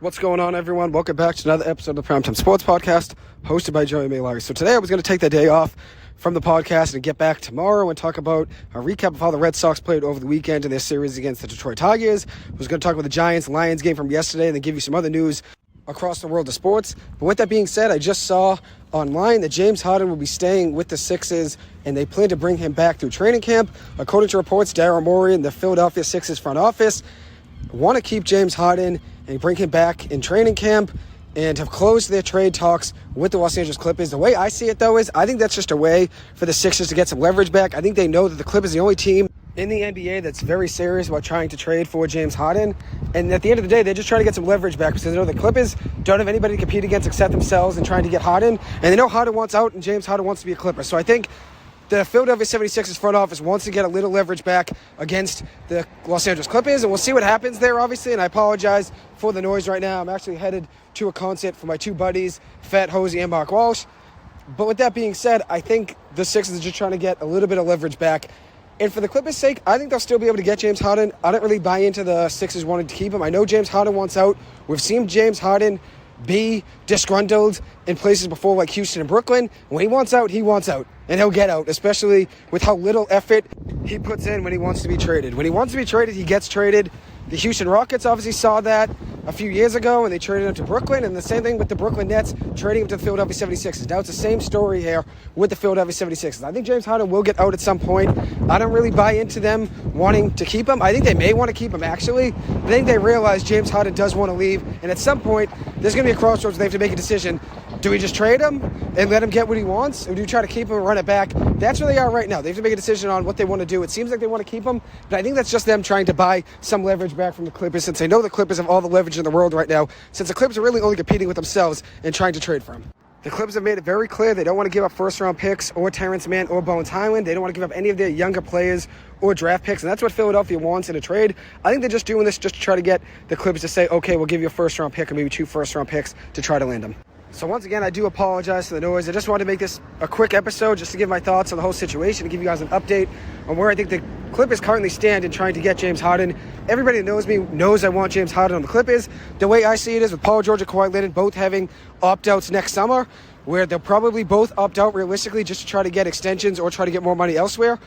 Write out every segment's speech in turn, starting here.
What's going on, everyone? Welcome back to another episode of the Primetime Sports Podcast, hosted by Joey Maylari. So today I was going to take the day off from the podcast and get back tomorrow and talk about a recap of how the Red Sox played over the weekend in their series against the Detroit Tigers. I was going to talk about the Giants-Lions game from yesterday and then give you some other news across the world of sports. But with that being said, I just saw online that James Harden will be staying with the Sixers and they plan to bring him back through training camp. According to reports, Daryl Morey and the Philadelphia Sixers front office want to keep James Harden and bring him back in training camp and have closed their trade talks with the Los Angeles Clippers. The way I see it, though, is I think that's just a way for the Sixers to get some leverage back. I think they know that the Clippers are the only team in the NBA that's very serious about trying to trade for James Harden. And at the end of the day, they're just trying to get some leverage back because they know the Clippers don't have anybody to compete against except themselves and trying to get Harden. And they know Harden wants out and James Harden wants to be a Clipper. So I think the Philadelphia 76ers front office wants to get a little leverage back against the Los Angeles Clippers, and we'll see what happens there, obviously, and I apologize for the noise right now. I'm actually headed to a concert for my two buddies, Fat Hosey and Mark Walsh. But with that being said, I think the Sixers are just trying to get a little bit of leverage back. And for the Clippers' sake, I think they'll still be able to get James Harden. I don't really buy into the Sixers wanting to keep him. I know James Harden wants out. We've seen James Harden be disgruntled in places before like Houston and Brooklyn. When he wants out, and he'll get out, especially with how little effort he puts in when he wants to be traded. When he wants to be traded, he gets traded. The Houston Rockets obviously saw that a few years ago, and they traded him to Brooklyn, and the same thing with the Brooklyn Nets trading him to the Philadelphia 76ers. Now it's the same story here with the Philadelphia 76ers. I think James Harden will get out at some point. I don't really buy into them wanting to keep him. I think they may want to keep him, actually. I think they realize James Harden does want to leave, and at some point, there's going to be a crossroads where they have to make a decision. Do we just trade him and let him get what he wants, or do we try to keep him and run it back? That's where they are right now. They have to make a decision on what they want to do. It seems like they want to keep him, but I think that's just them trying to buy some leverage back from the Clippers, since they know the Clippers have all the leverage in the world right now, since the Clippers are really only competing with themselves and trying to trade for him. The Clippers have made it very clear they don't want to give up first-round picks or Terrence Mann or Bones Highland. They don't want to give up any of their younger players or draft picks, and that's what Philadelphia wants in a trade. I think they're just doing this just to try to get the Clippers to say, okay, we'll give you a first-round pick and maybe 2 first-round picks to try to land them. So once again, I do apologize for the noise. I just wanted to make this a quick episode just to give my thoughts on the whole situation and give you guys an update on where I think the Clippers currently stand in trying to get James Harden. Everybody that knows me knows I want James Harden on the Clippers. The way I see it is with Paul George and Kawhi Leonard both having opt-outs next summer, where they'll probably both opt out realistically just to try to get extensions or try to get more money elsewhere.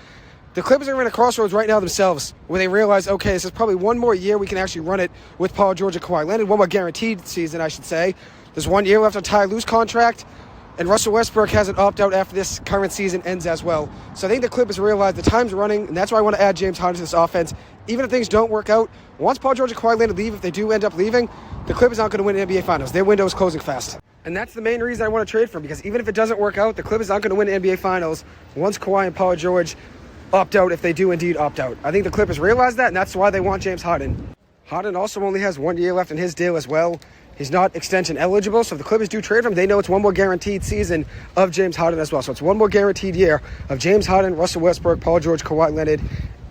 The Clippers are in a crossroads right now themselves where they realize, okay, this is probably one more year we can actually run it with Paul George and Kawhi Leonard, one more guaranteed season, I should say. There's 1 year left on Ty Lue's contract, and Russell Westbrook has an opt-out after this current season ends as well. So I think the Clippers realize the time's running, and that's why I want to add James Harden to this offense. Even if things don't work out, once Paul George and Kawhi Leonard leave, if they do end up leaving, the Clippers aren't going to win the NBA Finals. Their window is closing fast. And that's the main reason I want to trade for him, because even if it doesn't work out, the Clippers aren't going to win the NBA Finals once Kawhi and Paul George opt out, if they do indeed opt out. I think the Clippers realize that, and that's why they want James Harden. Harden also only has 1 year left in his deal as well. He's not extension eligible, so if the Clippers do trade him, they know it's one more guaranteed season of James Harden as well. So it's one more guaranteed year of James Harden, Russell Westbrook, Paul George, Kawhi Leonard,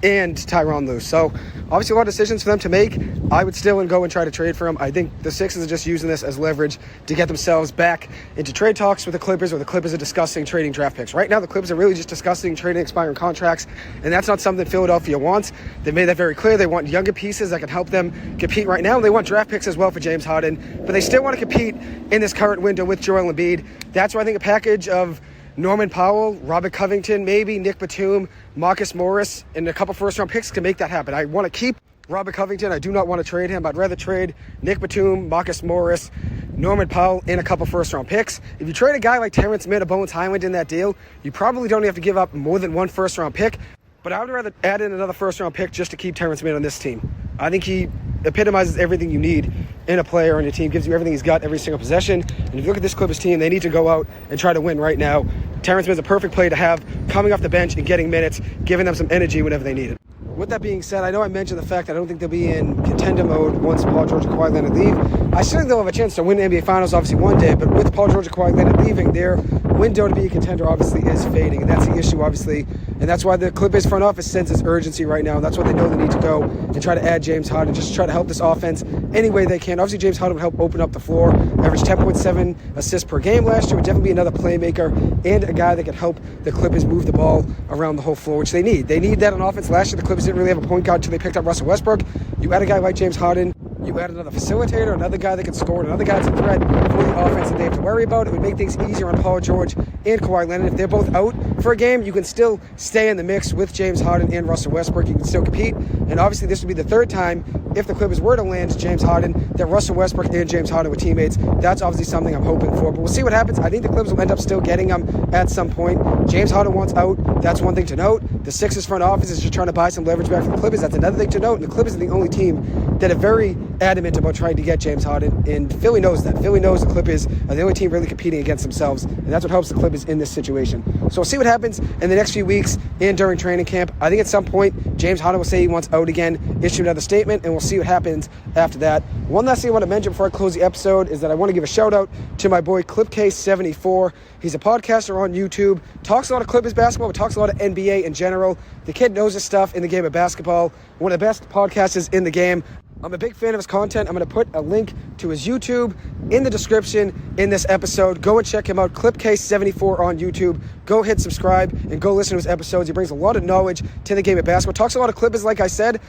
and Tyronn Lue. So obviously a lot of decisions for them to make. I would still go and try to trade for him. I think the Sixers are just using this as leverage to get themselves back into trade talks with the Clippers, where the Clippers are discussing trading draft picks. Right now, the Clippers are really just discussing trading expiring contracts, and that's not something Philadelphia wants. They made that very clear. They want younger pieces that can help them compete right now, and they want draft picks as well for James Harden, but they still want to compete in this current window with Joel Embiid. That's why I think a package of Norman Powell, Robert Covington, maybe Nick Batum, Marcus Morris, and a couple first-round picks can make that happen. I want to keep Robert Covington. I do not want to trade him. I'd rather trade Nick Batum, Marcus Morris, Norman Powell, and a couple first-round picks. If you trade a guy like Terrence Mann or Bones Highland in that deal, you probably don't have to give up more than 1 first-round pick. But I would rather add in another first-round pick just to keep Terrence Mann on this team. I think he epitomizes everything you need in a player on your team, gives you everything he's got every single possession. And if you look at this Clippers team, they need to go out and try to win right now. Terrence Mann's a perfect player to have coming off the bench and getting minutes, giving them some energy whenever they need it. With that being said, I know I mentioned the fact that I don't think they'll be in contender mode once Paul George and Kawhi Leonard leave. I still think they'll have a chance to win the NBA Finals, obviously, one day, but with Paul George and Kawhi Leonard leaving, their window to be a contender obviously is fading, and that's the issue, obviously, and that's why the Clippers front office senses urgency right now, and that's why they know they need to go and try to add James Harden, just to try to help this offense any way they can. Obviously, James Harden would help open up the floor, averaged 10.7 assists per game last year, would definitely be another playmaker and a guy that could help the Clippers move the ball around the whole floor, which they need. They need that on offense. Last year, the Clippers didn't really have a point guard until they picked up Russell Westbrook. You add a guy like James Harden, You add another facilitator, another guy that can score, another guy that's a threat for the offense that they have to worry about. It would make things easier on Paul George and Kawhi Leonard. If they're both out for a game, you can still stay in the mix with James Harden and Russell Westbrook. You can still compete. And obviously this would be the third time, if the Clippers were to land James Harden, that Russell Westbrook and James Harden were teammates. That's obviously something I'm hoping for. But we'll see what happens. I think the Clippers will end up still getting him at some point. James Harden wants out. That's one thing to note. The Sixers front office is just trying to buy some leverage back from the Clippers. That's another thing to note. And the Clippers are the only team that are very adamant about trying to get James Harden. And Philly knows that. Philly knows the Clippers are the only team really competing against themselves. And that's what helps the Clippers in this situation. So we'll see what happens in the next few weeks and during training camp. I think at some point, James Harden will say he wants out again, issue another statement, and we'll see what happens after that. One last thing I want to mention before I close the episode is that I want to give a shout out to my boy ClipCase74. He's a podcaster on YouTube, talks a lot of Clippers basketball, but talks a lot of NBA in general. The kid knows his stuff in the game of basketball. One of the best podcasters in the game. I'm a big fan of his content. I'm going to put a link to his YouTube in the description in this episode. Go and check him out, ClipCase74 on YouTube. Go hit subscribe and go listen to his episodes. He brings a lot of knowledge to the game of basketball. Talks a lot of Clippers, like I said,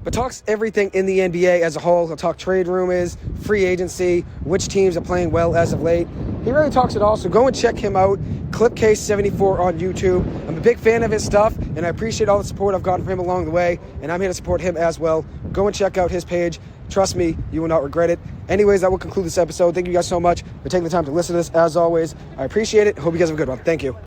but talks everything in the NBA as a whole. He'll talk trade rumors, free agency, which teams are playing well as of late. He really talks it all, so go and check him out, ClipCase74 on YouTube. I'm a big fan of his stuff, and I appreciate all the support I've gotten from him along the way, and I'm here to support him as well. Go and check out his page. Trust me, you will not regret it. Anyways, that will conclude this episode. Thank you guys so much for taking the time to listen to this. As always, I appreciate it. Hope you guys have a good one. Thank you.